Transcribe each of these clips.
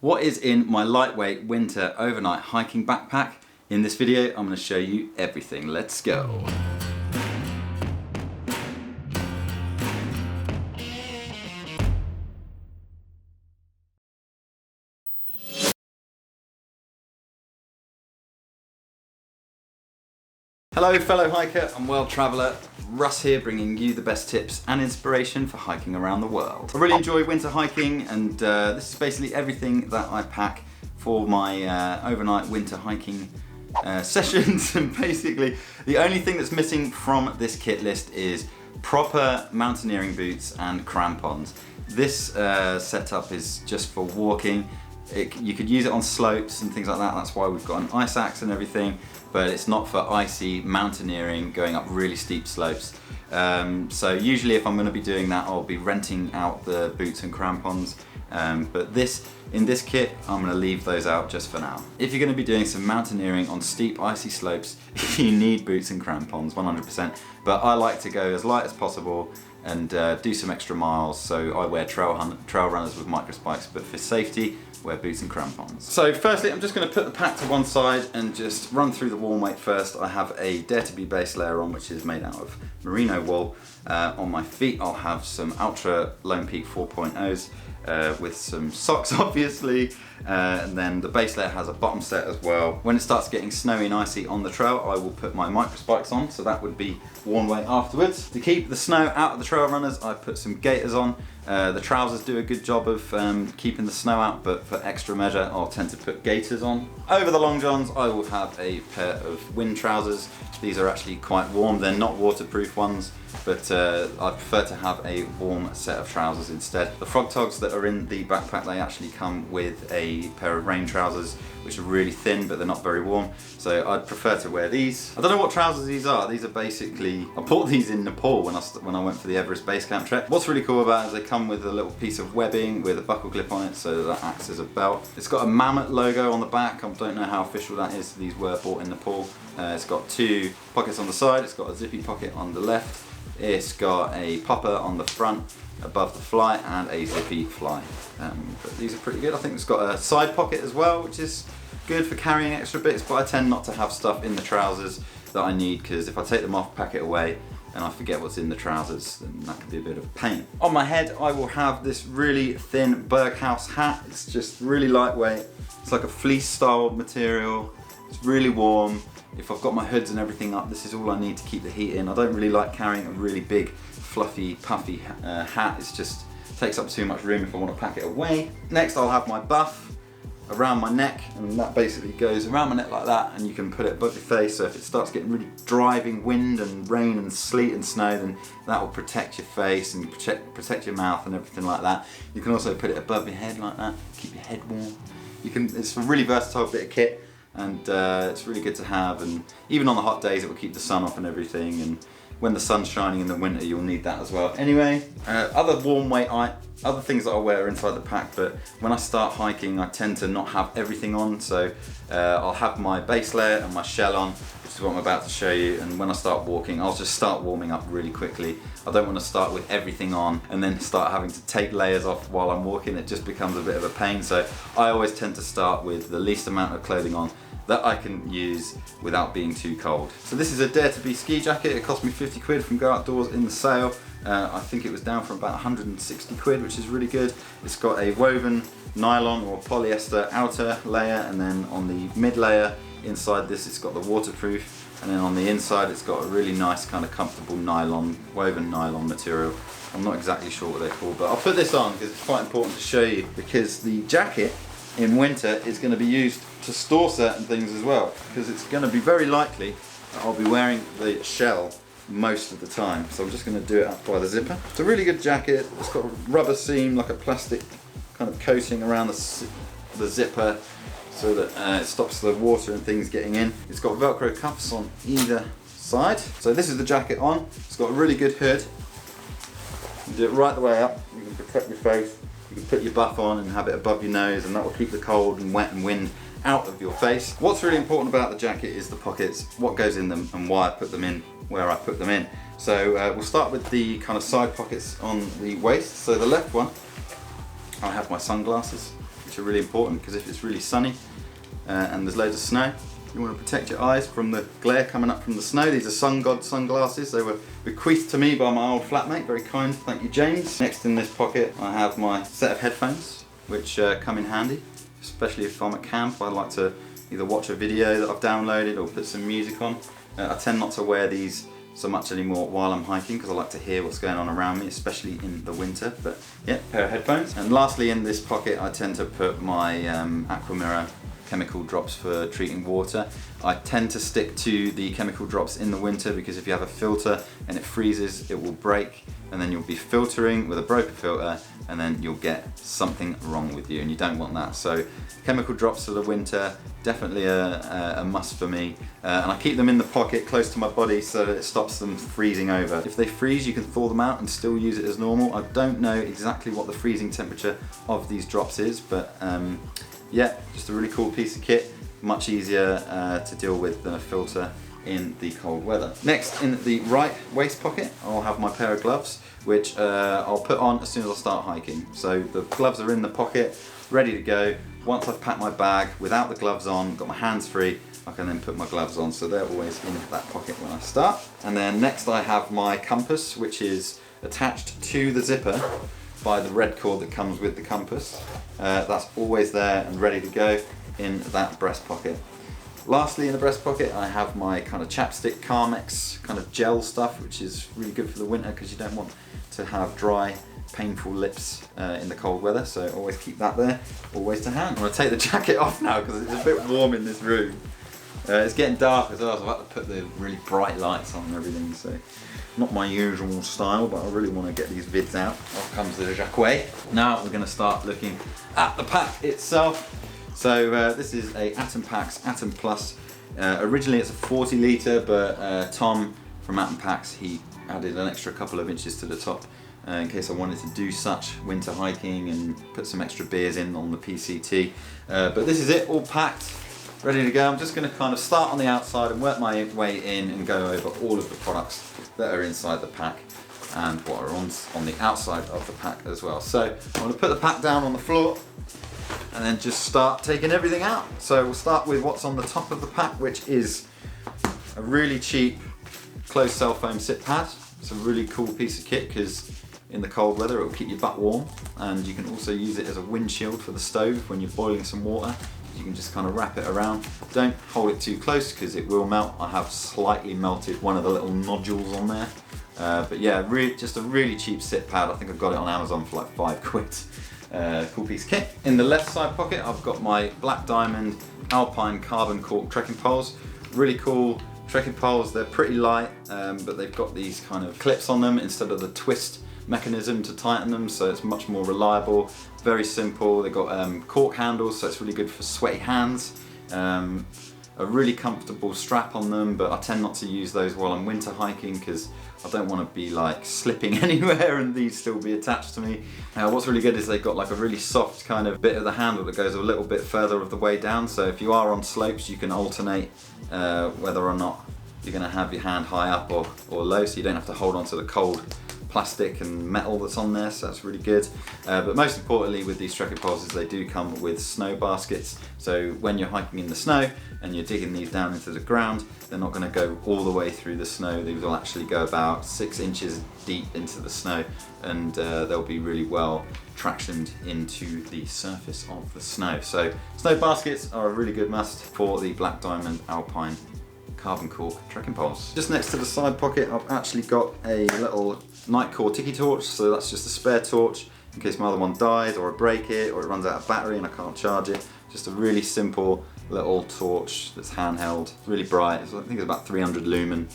What is in my lightweight winter overnight hiking backpack? In this video, I'm going to show you everything. Let's go. Hello fellow hiker and world traveller, Russ here bringing you the best tips and inspiration for hiking around the world. I really enjoy winter hiking and this is basically everything that I pack for my overnight winter hiking sessions, and basically the only thing that's missing from this kit list is proper mountaineering boots and crampons. This setup is just for walking. You could use it on slopes and things like that, that's why we've got an ice axe and everything, but it's not for icy mountaineering going up really steep slopes. So usually if I'm going to be doing that, I'll be renting out the boots and crampons, but in this kit I'm going to leave those out just for now. If you're going to be doing some mountaineering on steep icy slopes, you need boots and crampons 100%, but I like to go as light as possible and do some extra miles, so I wear trail runners with micro spikes, but for safety wear boots and crampons. So firstly I'm just going to put the pack to one side and just run through the warm weight first. I have a Dare to Be base layer on, which is made out of merino wool. On my feet I'll have some Ultra Lone Peak 4.0s with some socks obviously, and then the base layer has a bottom set as well. When it starts getting snowy and icy on the trail, I will put my micro spikes on, so that would be worn weight afterwards. To keep the snow out of the trail runners, I put some gaiters on. The trousers do a good job of keeping the snow out, but for extra measure I'll tend to put gaiters on. Over the long johns I will have a pair of wind trousers. These are actually quite warm, they're not waterproof ones, but I prefer to have a warm set of trousers instead. The frog togs that are in the backpack, they actually come with a pair of rain trousers which are really thin but they're not very warm, so I'd prefer to wear these. I don't know what trousers these are. These are basically, I bought these in Nepal when I went for the Everest base camp trek. What's really cool about it is they come with a little piece of webbing with a buckle clip on it, so that acts as a belt. It's got a mammoth logo on the back. I don't know how official that is. These were bought in Nepal. It's got two pockets on the side, it's got a zippy pocket on the left, it's got a popper on the front above the fly and a zippy fly. But these are pretty good. I think it's got a side pocket as well, which is good for carrying extra bits, but I tend not to have stuff in the trousers that I need, because if I take them off, pack it away, and I forget what's in the trousers, then that could be a bit of a pain. On my head I will have this really thin Berghaus hat. It's just really lightweight. It's like a fleece style material. It's really warm. If I've got my hoods and everything up, this is all I need to keep the heat in. I don't really like carrying a really big, fluffy, puffy hat. It just takes up too much room if I want to pack it away. Next I'll have my buff around my neck, and that basically goes around my neck like that, and you can put it above your face, so if it starts getting really driving wind and rain and sleet and snow, then that will protect your face and protect your mouth and everything like that. You can also put it above your head like that, keep your head warm. It's a really versatile bit of kit, and it's really good to have, and even on the hot days it will keep the sun off and everything, and when the sun's shining in the winter you'll need that as well. Anyway, other warm weight other things that I wear inside the pack, but when I start hiking I tend to not have everything on, so I'll have my base layer and my shell on, which is what I'm about to show you, and when I start walking I'll just start warming up really quickly. I don't want to start with everything on and then start having to take layers off while I'm walking. It just becomes a bit of a pain, so I always tend to start with the least amount of clothing on that I can use without being too cold. So this is a Dare to Be ski jacket. It cost me 50 quid from Go Outdoors in the sale. I think it was down for about 160 quid, which is really good. It's got a woven nylon or polyester outer layer, and then on the mid layer inside this it's got the waterproof, and then on the inside it's got a really nice kind of comfortable nylon, woven nylon material. I'm not exactly sure what they're called, but I'll put this on because it's quite important to show you, because the jacket in winter is going to be used to store certain things as well, because it's going to be very likely that I'll be wearing the shell most of the time. So I'm just going to do it up by the zipper. It's a really good jacket. It's got a rubber seam, like a plastic kind of coating around the zipper, so that it stops the water and things getting in. It's got Velcro cuffs on either side. So this is the jacket on. It's got a really good hood. You do it right the way up. You can protect your face. You can put your buff on and have it above your nose, and that will keep the cold and wet and wind out of your face. What's really important about the jacket is the pockets, what goes in them and why I put them in where I put them in. So we'll start with the kind of side pockets on the waist. So the left one, I have my sunglasses, which are really important because if it's really sunny and there's loads of snow, you want to protect your eyes from the glare coming up from the snow. These are Sun God sunglasses. They were bequeathed to me by my old flatmate, very kind, thank you James. Next in this pocket I have my set of headphones, which come in handy, especially if I'm at camp. I like to either watch a video that I've downloaded or put some music on. I tend not to wear these so much anymore while I'm hiking because I like to hear what's going on around me, especially in the winter. But yeah, pair of headphones. And lastly in this pocket I tend to put my Aquamirror chemical drops for treating water. I tend to stick to the chemical drops in the winter because if you have a filter and it freezes, it will break and then you'll be filtering with a broken filter and then you'll get something wrong with you and you don't want that. So chemical drops for the winter, definitely a must for me. And I keep them in the pocket close to my body so that it stops them freezing over. If they freeze, you can thaw them out and still use it as normal. I don't know exactly what the freezing temperature of these drops is, but yeah, just a really cool piece of kit, much easier to deal with than a filter in the cold weather. Next, in the right waist pocket, I'll have my pair of gloves, which I'll put on as soon as I start hiking. So the gloves are in the pocket, ready to go. Once I've packed my bag without the gloves on, got my hands free, I can then put my gloves on, so they're always in that pocket when I start. And then next I have my compass, which is attached to the zipper by the red cord that comes with the compass. That's always there and ready to go in that breast pocket. Lastly, in the breast pocket I have my kind of chapstick Carmex kind of gel stuff, which is really good for the winter because you don't want to have dry, painful lips in the cold weather, so always keep that there, always to hand. I'm going to take the jacket off now because it's a bit warm in this room. It's getting dark as well, so I've had to put the really bright lights on and everything, so not my usual style, but I really want to get these vids out. Off comes the jacket. Now we're going to start looking at the pack itself. So this is a Atom Packs Atom Plus. Originally it's a 40 litre, but Tom from Atom Packs, he added an extra couple of inches to the top in case I wanted to do such winter hiking and put some extra beers in on the PCT. But this is it, all packed, ready to go. I'm just going to kind of start on the outside and work my way in and go over all of the products that are inside the pack and what are on the outside of the pack as well. So I'm going to put the pack down on the floor and then just start taking everything out. So we'll start with what's on the top of the pack, which is a really cheap closed cell foam sit pad. It's a really cool piece of kit because in the cold weather it will keep your butt warm, and you can also use it as a windshield for the stove when you're boiling some water. You can just kind of wrap it around. Don't hold it too close because it will melt. I have slightly melted one of the little nodules on there. But yeah, just a really cheap sit pad. I think I've got it on Amazon for like £5. Cool piece of kit. In the left side pocket I've got my Black Diamond Alpine carbon cork trekking poles. Really cool trekking poles. They're pretty light, but they've got these kind of clips on them instead of the twist mechanism to tighten them, so it's much more reliable. Very simple. They've got cork handles, so it's really good for sweaty hands. A really comfortable strap on them, but I tend not to use those while I'm winter hiking because I don't want to be like slipping anywhere and these still be attached to me. What's really good is they've got like a really soft kind of bit of the handle that goes a little bit further of the way down, so if you are on slopes you can alternate whether or not you're going to have your hand high up or low, so you don't have to hold on to the cold plastic and metal that's on there, so that's really good. But most importantly with these trekking poles is they do come with snow baskets, so when you're hiking in the snow and you're digging these down into the ground, they're not going to go all the way through the snow. These will actually go about 6 inches deep into the snow, and they'll be really well tractioned into the surface of the snow. So snow baskets are a really good must for the Black Diamond Alpine carbon cork trekking poles. Just next to the side pocket I've actually got a little Nightcore Tiki torch, so that's just a spare torch in case my other one dies or I break it or it runs out of battery and I can't charge it. Just a really simple little torch that's handheld, really bright. I think it's about 300 lumen.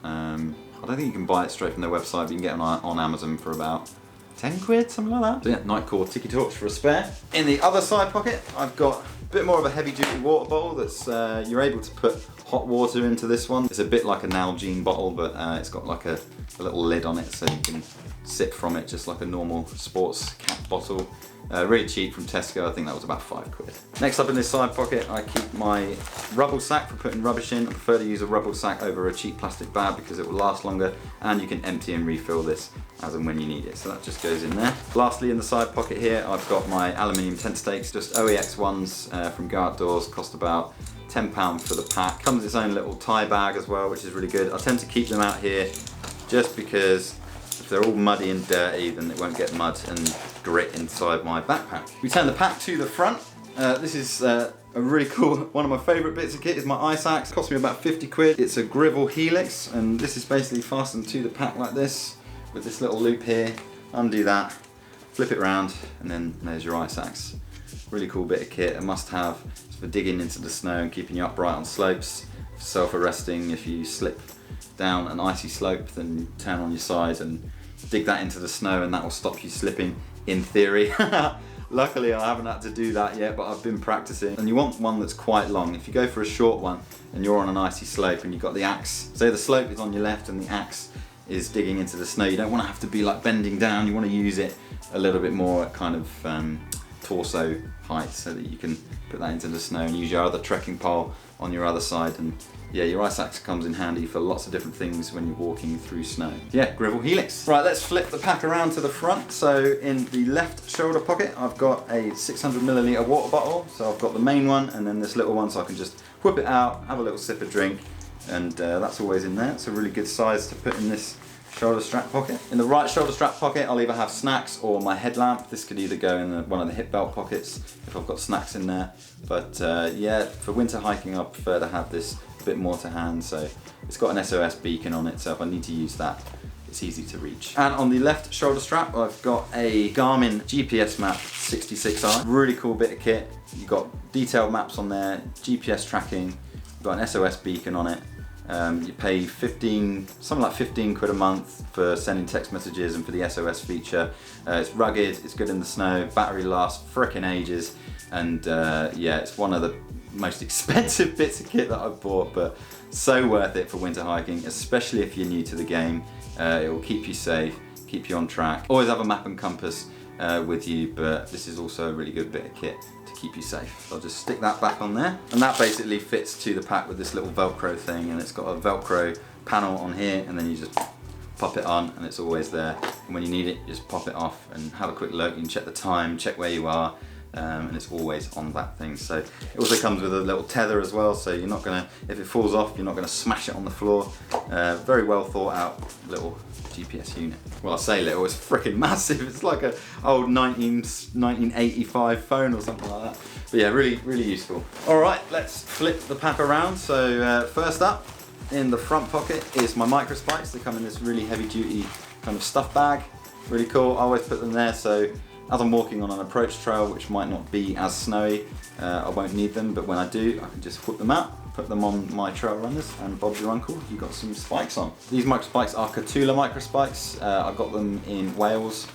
I don't think you can buy it straight from their website, but you can get it on Amazon for about 10 quid, something like that. So yeah, Nightcore Tiki torch for a spare. In the other side pocket I've got a bit more of a heavy duty water bottle that's you're able to put hot water into this one. It's a bit like an Nalgene bottle, but it's got like a little lid on it so you can sip from it just like a normal sports cap bottle. Really cheap from Tesco, I think that was about £5. Next up in this side pocket, I keep my rubble sack for putting rubbish in. I prefer to use a rubble sack over a cheap plastic bag because it will last longer, and you can empty and refill this as and when you need it. So that just goes in there. Lastly, in the side pocket here, I've got my aluminium tent stakes, just OEX ones from Go Outdoors, cost about £10 for the pack. Comes with its own little tie bag as well, which is really good. I tend to keep them out here just because if they're all muddy and dirty, then it won't get mud and grit inside my backpack. We turn the pack to the front. This is a really cool, one of my favourite bits of kit is my ice axe. It cost me about £50. It's a Grivel Helix, and this is basically fastened to the pack like this, with this little loop here. Undo that, flip it around, and then there's your ice axe. Really cool bit of kit, a must have for digging into the snow and keeping you upright on slopes. Self-arresting, if you slip down an icy slope, then you turn on your side and dig that into the snow, and that will stop you slipping, in theory. Luckily I haven't had to do that yet, but I've been practicing. And you want one that's quite long. If you go for a short one and you're on an icy slope and you've got the axe, say the slope is on your left and the axe is digging into the snow, you don't want to have to be like bending down. You want to use it a little bit more at kind of torso height, so that you can put that into the snow and use your other trekking pole on your other side. And yeah, your ice axe comes in handy for lots of different things when you're walking through snow. Yeah, Grivel Helix. Right, let's flip the pack around to the front. So in the left shoulder pocket, I've got a 600ml water bottle. So I've got the main one and then this little one, so I can just whip it out, have a little sip of drink, and that's always in there. It's a really good size to put in this shoulder strap pocket. In the right shoulder strap pocket, I'll either have snacks or my headlamp. This could either go in one of the hip belt pockets if I've got snacks in there. But yeah, for winter hiking, I prefer to have this a bit more to hand. So it's got an SOS beacon on it, so if I need to use that, it's easy to reach. And on the left shoulder strap, I've got a Garmin GPS Map 66R. Really cool bit of kit. You've got detailed maps on there, GPS tracking, you've got an SOS beacon on it. You pay something like 15 quid a month for sending text messages and for the SOS feature. It's rugged, it's good in the snow, battery lasts frickin' ages, and yeah, it's one of the most expensive bits of kit that I've bought, but so worth it for winter hiking, especially if you're new to the game. It will keep you safe, keep you on track. Always have a map and compass with you, but this is also a really good bit of kit to keep you safe. So I'll just stick that back on there, and that basically fits to the pack with this little Velcro thing, and it's got a Velcro panel on here, and then you just pop it on and it's always there, and when you need it, you just pop it off and have a quick look. You can check the time, check where you are, and it's always on that thing. So it also comes with a little tether as well, so you're not gonna, if it falls off, you're not gonna smash it on the floor. Very well thought out little GPS unit. Well, I say little, it's freaking massive. It's like an old 1985 phone or something like that. But yeah, really, really useful. All right, let's flip the pack around. So first up, in the front pocket is my micro spikes. They come in this really heavy duty kind of stuff bag. Really cool, I always put them there, so as I'm walking on an approach trail, which might not be as snowy, I won't need them, but when I do, I can just whip them out, put them on my trail runners, and Bob's your uncle, you got some spikes on. These micro spikes are Catula micro spikes. I got them in Wales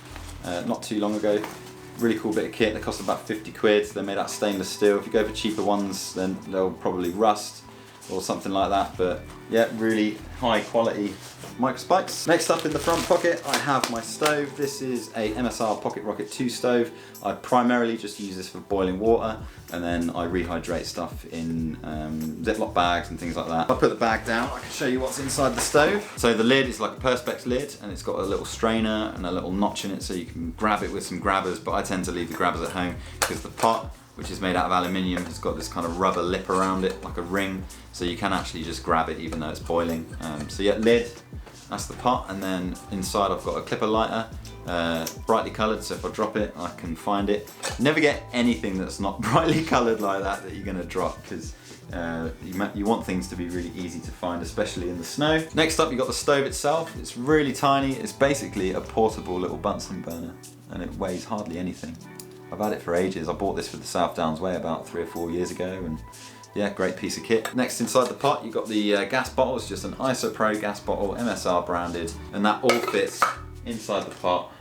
not too long ago. Really cool bit of kit, they cost about 50 quid. They're made out of stainless steel. If you go for cheaper ones, then they'll probably rust or something like that, but yeah, really high quality micro spikes. Next up in the front pocket, I have my stove. This is a MSR Pocket Rocket 2 stove. I primarily just use this for boiling water, and then I rehydrate stuff in Ziploc bags and things like that. I'll put the bag down, I can show you what's inside the stove. So the lid is like a Perspex lid, and it's got a little strainer and a little notch in it, so you can grab it with some grabbers, but I tend to leave the grabbers at home because the pot, which is made out of aluminium, has got this kind of rubber lip around it, like a ring, so you can actually just grab it even though it's boiling. So yeah, lid, that's the pot, and then inside I've got a clipper lighter, brightly coloured, so if I drop it, I can find it. Never get anything that's not brightly coloured like that you're going to drop, because you want things to be really easy to find, especially in the snow. Next up, you've got the stove itself. It's really tiny. It's basically a portable little Bunsen burner, and it weighs hardly anything. I've had it for ages. I bought this for the South Downs Way about 3 or 4 years ago, and yeah, great piece of kit. Next, inside the pot, you've got the gas bottle. It's just an IsoPro gas bottle, MSR branded, and that all fits inside the pot,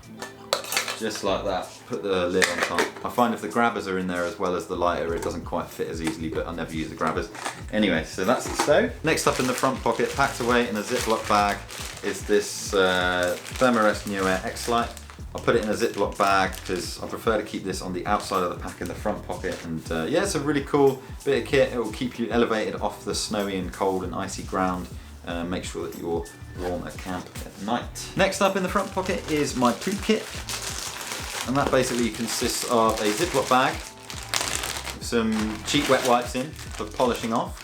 just like that. Put the lid on top. I find if the grabbers are in there as well as the lighter, it doesn't quite fit as easily, but I never use the grabbers. Anyway, so that's the stove. Next up in the front pocket, packed away in a Ziploc bag, is this Thermarest New Air X-Lite. I'll put it in a Ziploc bag because I prefer to keep this on the outside of the pack in the front pocket. And yeah, it's a really cool bit of kit. It will keep you elevated off the snowy and cold and icy ground. Make sure that you're warm at camp at night. Next up in the front pocket is my poop kit. And that basically consists of a Ziploc bag with some cheap wet wipes in for polishing off.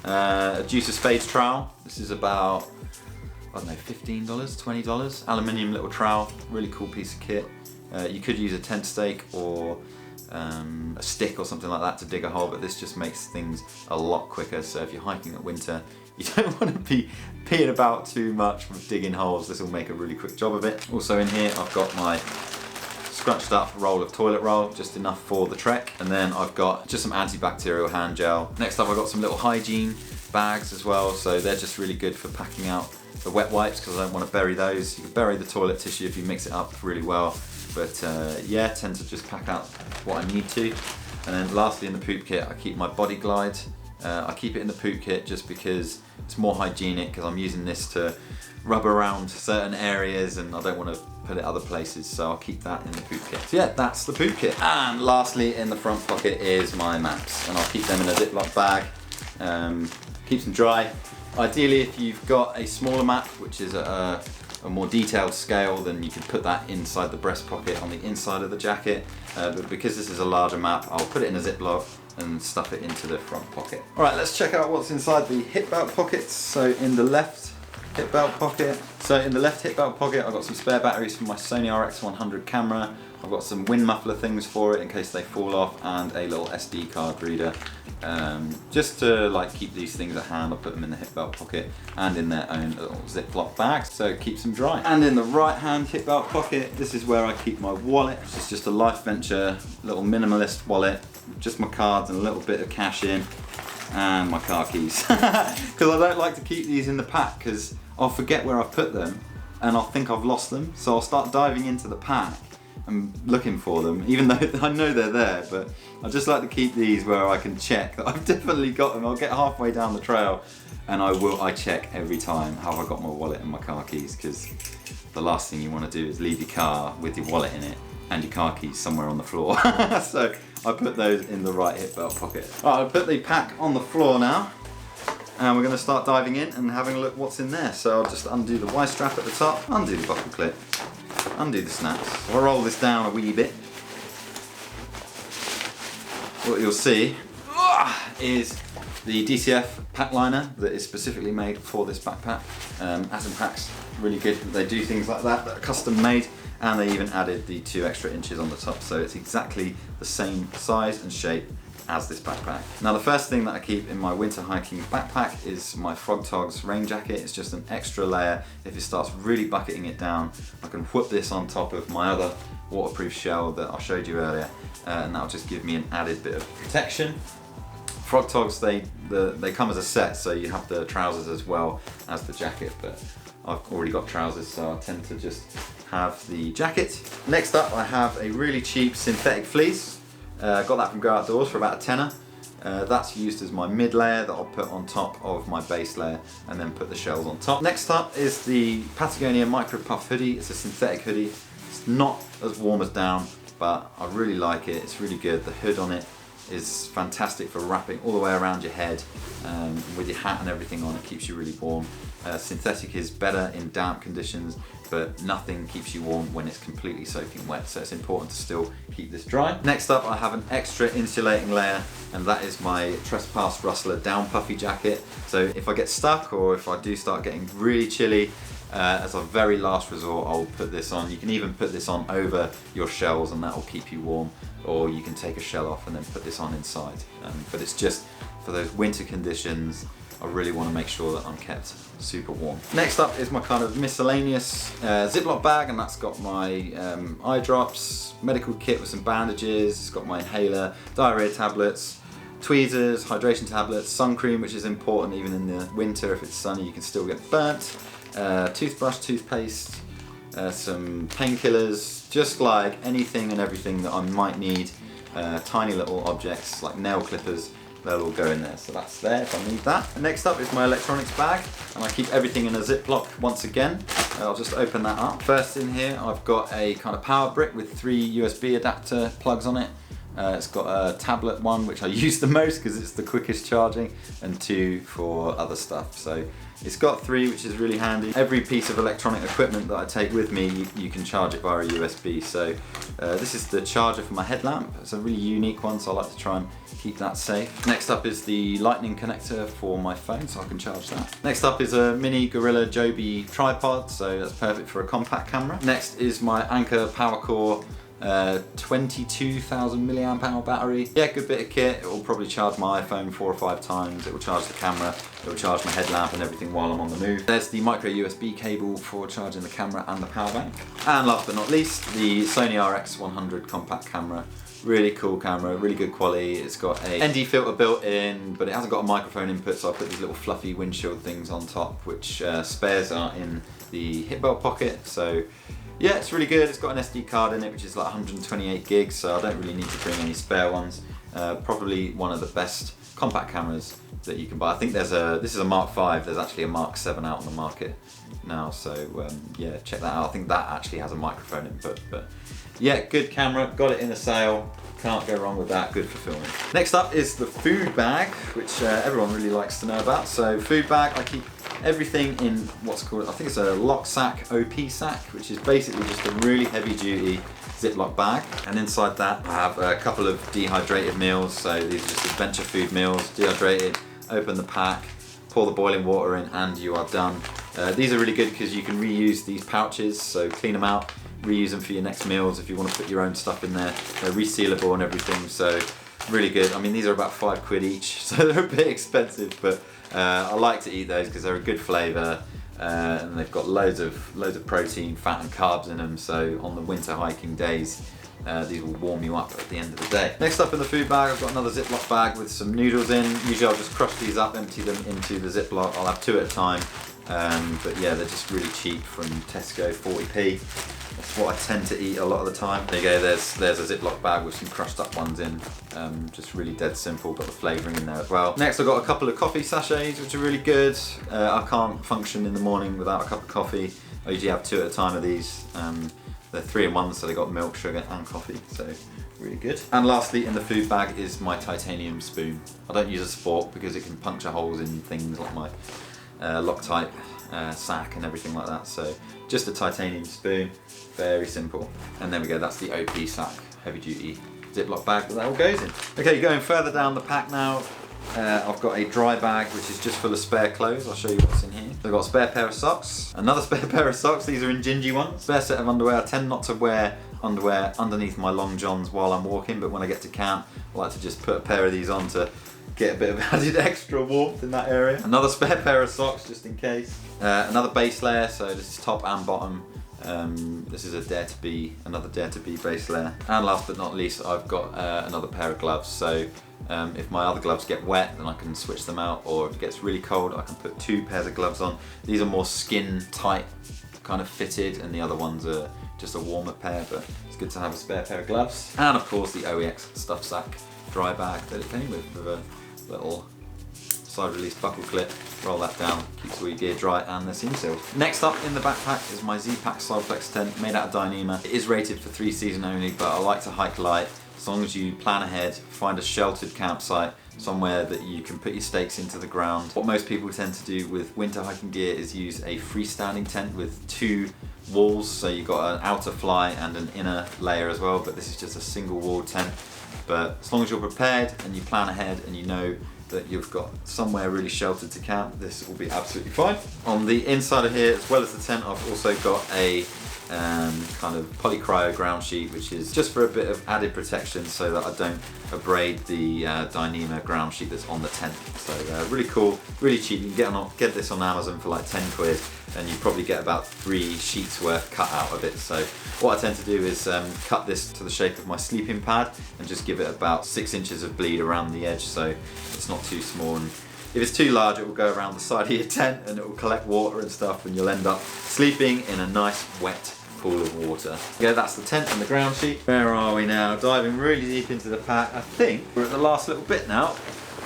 A Juice of Spades trowel. This is about, I don't know, $15, $20. Aluminium little trowel, really cool piece of kit. You could use a tent stake or a stick or something like that to dig a hole, but this just makes things a lot quicker. So if you're hiking at winter, you don't want to be peeing about too much with digging holes. This will make a really quick job of it. Also in here, I've got my scrunched up roll of toilet roll, just enough for the trek. And then I've got just some antibacterial hand gel. Next up, I've got some little hygiene bags as well. So they're just really good for packing out the wet wipes because I don't want to bury those. You can bury the toilet tissue if you mix it up really well. But yeah, tend to just pack out what I need to. And then lastly in the poop kit, I keep my body glide. I keep it in the poop kit just because it's more hygienic, because I'm using this to rub around certain areas and I don't want to put it other places, so I'll keep that in the poop kit. So yeah, that's the poop kit. And lastly in the front pocket is my maps, and I'll keep them in a Ziploc bag. Keeps them dry. Ideally, if you've got a smaller map, which is a more detailed scale, then you can put that inside the breast pocket on the inside of the jacket. But because this is a larger map, I'll put it in a Ziploc and stuff it into the front pocket. All right, let's check out what's inside the hip belt pockets. So in the left hip belt pocket, I've got some spare batteries for my Sony RX100 camera. I've got some wind muffler things for it in case they fall off, and a little SD card reader. Just to like keep these things at hand, I'll put them in the hip belt pocket and in their own little Ziploc bags, so it keeps them dry. And in the right hand hip belt pocket, this is where I keep my wallet. It's just a Life Venture little minimalist wallet, just my cards and a little bit of cash in, and my car keys. Because I don't like to keep these in the pack because I'll forget where I've put them and I'll think I've lost them, so I'll start diving into the pack and looking for them, even though I know they're there. But I just like to keep these where I can check that I've definitely got them. I'll get halfway down the trail and I check every time, have I got my wallet and my car keys, because the last thing you want to do is leave your car with your wallet in it and your car keys somewhere on the floor. So I put those in the right hip belt pocket. Alright, I'll put the pack on the floor now, and we're going to start diving in and having a look what's in there. So I'll just undo the Y strap at the top, undo the buckle clip, undo the snaps. I'll roll this down a wee bit. What you'll see is the Dcf Pack Liner that is specifically made for this backpack. Atom Packs, really good. They do things like that are custom made, and they even added the 2 extra inches on the top, so it's exactly the same size and shape as this backpack. Now the first thing that I keep in my winter hiking backpack is my Frog Togs rain jacket. It's just an extra layer. If it starts really bucketing it down, I can whoop this on top of my other waterproof shell that I showed you earlier, and that'll just give me an added bit of protection. Frog Togs, they come as a set, so you have the trousers as well as the jacket, but I've already got trousers, so I tend to just have the jacket. Next up, I have a really cheap synthetic fleece. Got that from Go Outdoors for about a tenner. That's used as my mid layer that I'll put on top of my base layer and then put the shells on top. Next up is the Patagonia Micro Puff hoodie. It's a synthetic hoodie. It's not as warm as down, but I really like it. It's really good. The hood on it is fantastic for wrapping all the way around your head. With your hat and everything on, it keeps you really warm. Synthetic is better in damp conditions, but nothing keeps you warm when it's completely soaking wet, so it's important to still keep this dry. Next up, I have an extra insulating layer, and that is my Trespass Rustler down puffy jacket. So if I get stuck, or if I do start getting really chilly, as a very last resort, I'll put this on. You can even put this on over your shells and that will keep you warm, or you can take a shell off and then put this on inside. But it's just for those winter conditions. I really want to make sure that I'm kept super warm. Next up is my kind of miscellaneous Ziploc bag, and that's got my eye drops, medical kit with some bandages, it's got my inhaler, diarrhea tablets, tweezers, hydration tablets, sun cream, which is important even in the winter. If it's sunny you can still get burnt, toothbrush, toothpaste, some painkillers, just like anything and everything that I might need, tiny little objects like nail clippers, they'll all go in there. So that's there if I need that. And next up is my electronics bag, and I keep everything in a Ziploc once again. I'll just open that up. First in here, I've got a kind of power brick with 3 USB adapter plugs on it. It's got a tablet one, which I use the most because it's the quickest charging, and 2 for other stuff. So it's got 3, which is really handy. Every piece of electronic equipment that I take with me, you can charge it via a USB. So this is the charger for my headlamp. It's a really unique one, so I like to try and keep that safe. Next up is the lightning connector for my phone, so I can charge that. Next up is a mini Gorilla Joby tripod, so that's perfect for a compact camera. Next is my Anker PowerCore 22,000 milliamp hour battery. Yeah, good bit of kit. It will probably charge my iPhone 4 or 5 times. It will charge the camera, it will charge my headlamp and everything while I'm on the move. There's the micro USB cable for charging the camera and the power bank. And last but not least, the Sony RX100 compact camera. Really cool camera, really good quality. It's got a ND filter built in, but it hasn't got a microphone input, so I put these little fluffy windshield things on top, which spares are in the hip belt pocket. So yeah, it's really good. It's got an SD card in it, which is like 128 gigs, so I don't really need to bring any spare ones. Probably one of the best compact cameras that you can buy. I think this is a Mark V, there's actually a Mark 7 out on the market now, so yeah, check that out. I think that actually has a microphone input, but yeah, good camera, got it in a sale. Can't go wrong with that, good for filming. Next up is the food bag, which everyone really likes to know about. So food bag, I keep everything in what's called, I think it's a lock sack, OP sack, which is basically just a really heavy duty Ziploc bag. And inside that I have a couple of dehydrated meals. So these are just adventure food meals, dehydrated, open the pack, pour the boiling water in, and you are done. These are really good because you can reuse these pouches, so clean them out, reuse them for your next meals if you want to put your own stuff in there. They're resealable and everything, so really good. I mean, these are about £5 each, so they're a bit expensive, but I like to eat those because they're a good flavour, and they've got loads of protein, fat and carbs in them, so on the winter hiking days these will warm you up at the end of the day. Next up in the food bag, I've got another Ziploc bag with some noodles in. Usually I'll just crush these up, empty them into the Ziploc. I'll have 2 at a time, but yeah, they're just really cheap from Tesco, 40p. That's what I tend to eat a lot of the time. There you go, there's a Ziploc bag with some crushed up ones in. Just really dead simple, got the flavouring in there as well. Next I've got a couple of coffee sachets, which are really good. I can't function in the morning without a cup of coffee. I usually have 2 at a time of these. They're 3-in-1, so they've got milk, sugar and coffee, so really good. And lastly in the food bag is my titanium spoon. I don't use a spork because it can puncture holes in things like my Loctite sack and everything like that, so just a titanium spoon, very simple. And there we go, that's the OP sack, heavy duty Ziploc bag that all goes in. Okay, going further down the pack now, I've got a dry bag which is just full of spare clothes. I'll show you what's in here. So I've got a spare pair of socks, another spare pair of socks, these are in gingy ones, spare set of underwear. I tend not to wear underwear underneath my long johns while I'm walking, but when I get to camp I like to just put a pair of these on to get a bit of added extra warmth in that area. Another spare pair of socks just in case. Another base layer, so this is top and bottom. This is another Dare to Be base layer. And last but not least, I've got another pair of gloves. So if my other gloves get wet, then I can switch them out, or if it gets really cold, I can put 2 pairs of gloves on. These are more skin tight kind of fitted, and the other ones are just a warmer pair, but it's good to have a spare pair of gloves. And of course the OEX stuff sack dry bag that it came with a little side release buckle clip. Roll that down, keeps all your gear dry, and they're seam sealed. Next up in the backpack is my Z-Pack Solflex tent made out of Dyneema. It is rated for 3 season only, but I like to hike light. As long as you plan ahead, find a sheltered campsite, somewhere that you can put your stakes into the ground. What most people tend to do with winter hiking gear is use a freestanding tent with 2 walls, so you've got an outer fly and an inner layer as well, but this is just a single wall tent. But as long as you're prepared and you plan ahead and you know that you've got somewhere really sheltered to camp, this will be absolutely fine. On the inside of here, as well as the tent, I've also got a kind of polycryo ground sheet, which is just for a bit of added protection so that I don't abrade the Dyneema ground sheet that's on the tent. So really cool, really cheap. You can get this on Amazon for like 10 quid, and you probably get about 3 sheets worth cut out of it. So what I tend to do is cut this to the shape of my sleeping pad and just give it about 6 inches of bleed around the edge, so it's not too small. And if it's too large, it will go around the side of your tent and it will collect water and stuff, and you'll end up sleeping in a nice wet pool of water. Okay, that's the tent and the ground sheet. Where are we now? Diving really deep into the pack. I think we're at the last little bit now.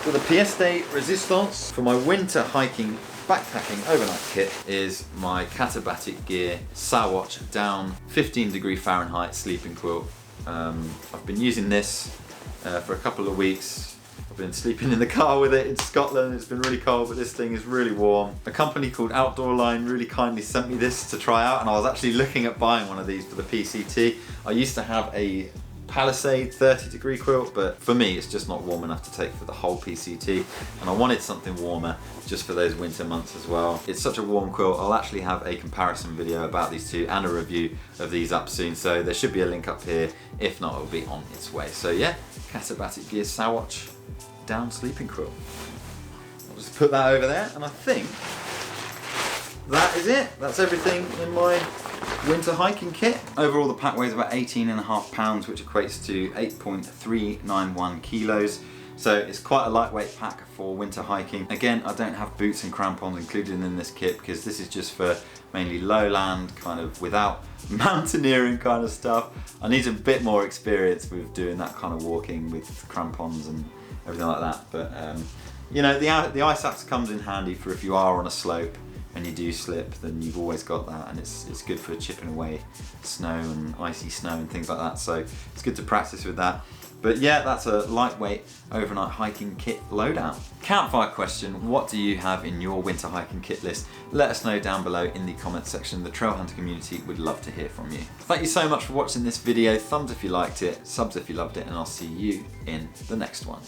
So the pièce de résistance for my winter hiking backpacking overnight kit is my Katabatic Gear Sachets down 15°F sleeping quilt. I've been using this for a couple of weeks. I've been sleeping in the car with it in Scotland. It's been really cold, but this thing is really warm. A company called Outdoor Line really kindly sent me this to try out, and I was actually looking at buying one of these for the PCT. I used to have a Palisade 30° quilt, but for me it's just not warm enough to take for the whole PCT, and I wanted something warmer just for those winter months as well. It's such a warm quilt. I'll actually have a comparison video about these two and a review of these up soon, so there should be a link up here. If not, it'll be on its way. So yeah, Katabatic Gear Sachets down sleeping quilt. I'll just put that over there, and I think that is it. That's everything in my winter hiking kit. Overall the pack weighs about 18.5 pounds, which equates to 8.391 kilos. So it's quite a lightweight pack for winter hiking. Again, I don't have boots and crampons included in this kit because this is just for mainly lowland, kind of without mountaineering kind of stuff. I need a bit more experience with doing that kind of walking with crampons and everything like that. But you know, the ice axe comes in handy for if you are on a slope and you do slip, then you've always got that, and it's good for chipping away snow and icy snow and things like that, so it's good to practice with that. But yeah, that's a lightweight overnight hiking kit loadout. Campfire question: what do you have in your winter hiking kit list? Let us know down below in the comments section. The trail hunter community would love to hear from you. Thank you so much for watching this video. Thumbs if you liked it, subs if you loved it, and I'll see you in the next one.